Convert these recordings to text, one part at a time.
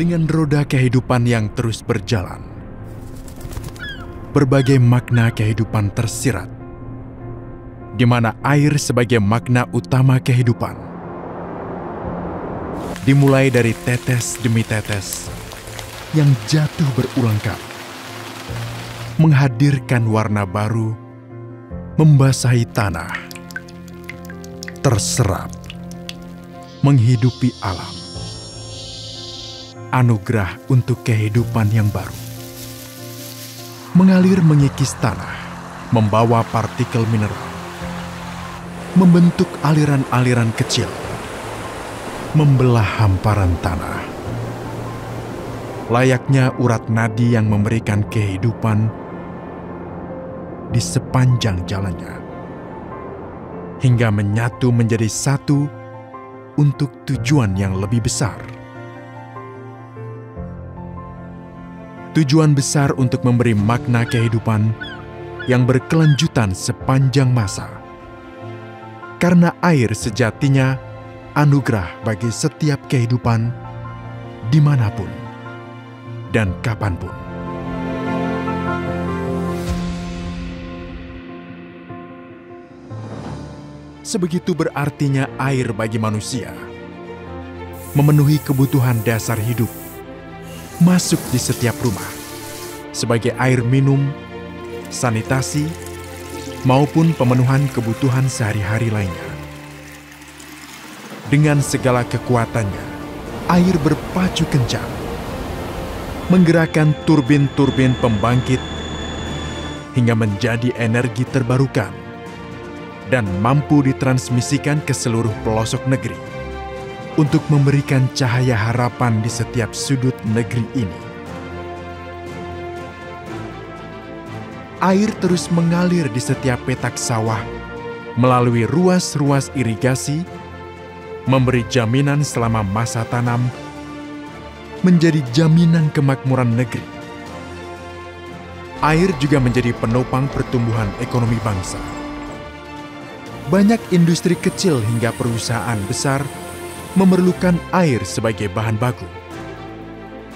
Dengan roda kehidupan yang terus berjalan, berbagai makna kehidupan tersirat, di mana air sebagai makna utama kehidupan. Dimulai dari tetes demi tetes yang jatuh berulang kali, menghadirkan warna baru, membasahi tanah, terserap, menghidupi alam. Anugerah untuk kehidupan yang baru. Mengalir mengikis tanah, membawa partikel mineral, membentuk aliran-aliran kecil, membelah hamparan tanah. Layaknya urat nadi yang memberikan kehidupan di sepanjang jalannya, hingga menyatu menjadi satu untuk tujuan yang lebih besar. Tujuan besar untuk memberi makna kehidupan yang berkelanjutan sepanjang masa. Karena air sejatinya anugerah bagi setiap kehidupan dimanapun dan kapanpun. Sebegitu berartinya air bagi manusia, memenuhi kebutuhan dasar hidup, masuk di setiap rumah, sebagai air minum, sanitasi, maupun pemenuhan kebutuhan sehari-hari lainnya. Dengan segala kekuatannya, air berpacu kencang, menggerakkan turbin-turbin pembangkit hingga menjadi energi terbarukan dan mampu ditransmisikan ke seluruh pelosok negeri untuk memberikan cahaya harapan di setiap sudut negeri ini. Air terus mengalir di setiap petak sawah melalui ruas-ruas irigasi, memberi jaminan selama masa tanam, menjadi jaminan kemakmuran negeri. Air juga menjadi penopang pertumbuhan ekonomi bangsa. Banyak industri kecil hingga perusahaan besar memerlukan air sebagai bahan baku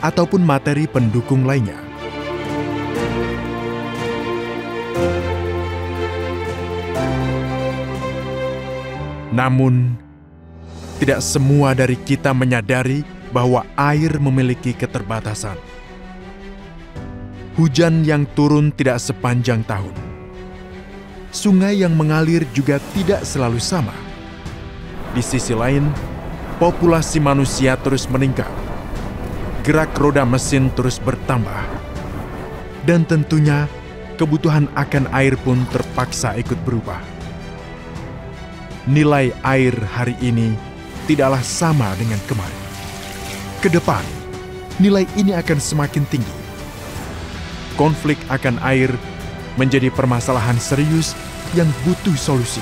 ataupun materi pendukung lainnya. Namun, tidak semua dari kita menyadari bahwa air memiliki keterbatasan. Hujan yang turun tidak sepanjang tahun. Sungai yang mengalir juga tidak selalu sama. Di sisi lain, populasi manusia terus meningkat, gerak roda mesin terus bertambah, dan tentunya kebutuhan akan air pun terpaksa ikut berubah. Nilai air hari ini tidaklah sama dengan kemarin. Ke depan, nilai ini akan semakin tinggi. Konflik akan air menjadi permasalahan serius yang butuh solusi.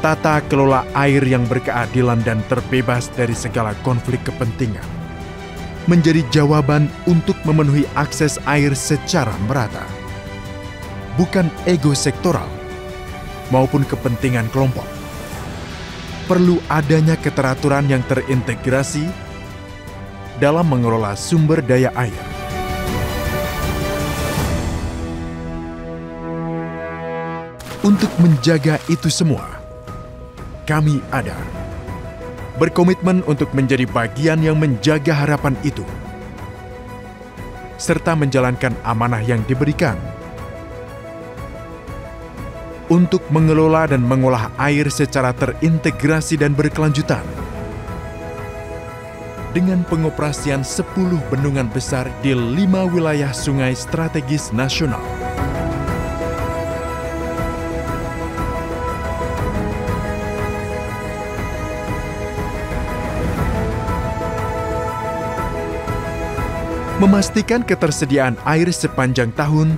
Tata kelola air yang berkeadilan dan terbebas dari segala konflik kepentingan menjadi jawaban untuk memenuhi akses air secara merata. Bukan ego sektoral maupun kepentingan kelompok. Perlu adanya keteraturan yang terintegrasi dalam mengelola sumber daya air. Untuk menjaga itu semua, kami ada, berkomitmen untuk menjadi bagian yang menjaga harapan itu, serta menjalankan amanah yang diberikan untuk mengelola dan mengolah air secara terintegrasi dan berkelanjutan. Dengan pengoperasian 10 bendungan besar di 5 wilayah sungai strategis nasional. Memastikan ketersediaan air sepanjang tahun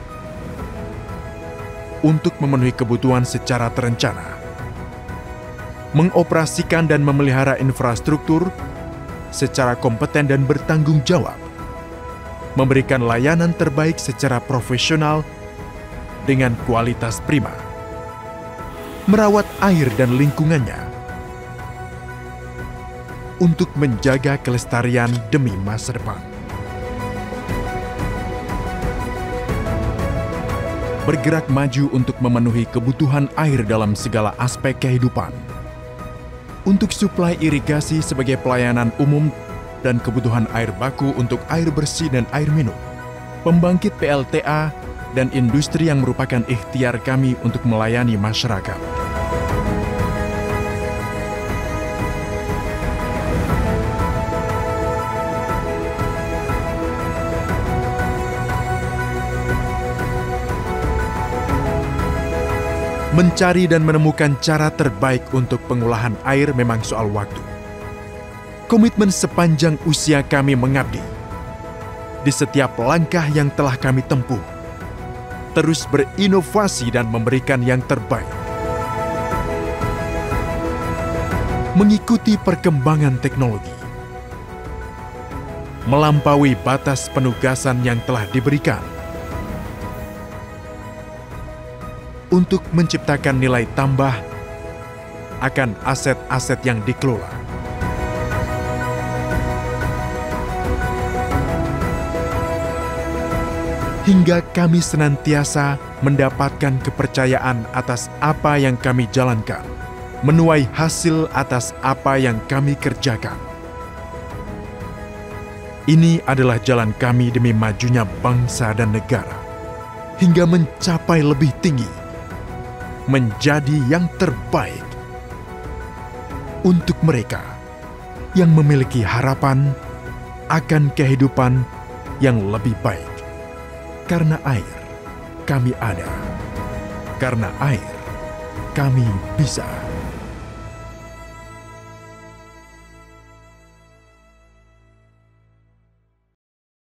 untuk memenuhi kebutuhan secara terencana, mengoperasikan dan memelihara infrastruktur secara kompeten dan bertanggung jawab, memberikan layanan terbaik secara profesional dengan kualitas prima, merawat air dan lingkungannya, untuk menjaga kelestarian demi masa depan. Bergerak maju untuk memenuhi kebutuhan air dalam segala aspek kehidupan. Untuk suplai irigasi sebagai pelayanan umum dan kebutuhan air baku untuk air bersih dan air minum. Pembangkit PLTA dan industri yang merupakan ikhtiar kami untuk melayani masyarakat. Mencari dan menemukan cara terbaik untuk pengolahan air memang soal waktu. Komitmen sepanjang usia kami mengabdi. Di setiap langkah yang telah kami tempuh, terus berinovasi dan memberikan yang terbaik. Mengikuti perkembangan teknologi. Melampaui batas penugasan yang telah diberikan. Untuk menciptakan nilai tambah akan aset-aset yang dikelola. Hingga kami senantiasa mendapatkan kepercayaan atas apa yang kami jalankan, menuai hasil atas apa yang kami kerjakan. Ini adalah jalan kami demi majunya bangsa dan negara, hingga mencapai lebih tinggi, menjadi yang terbaik untuk mereka yang memiliki harapan akan kehidupan yang lebih baik. Karena air, kami ada. Karena air, kami bisa.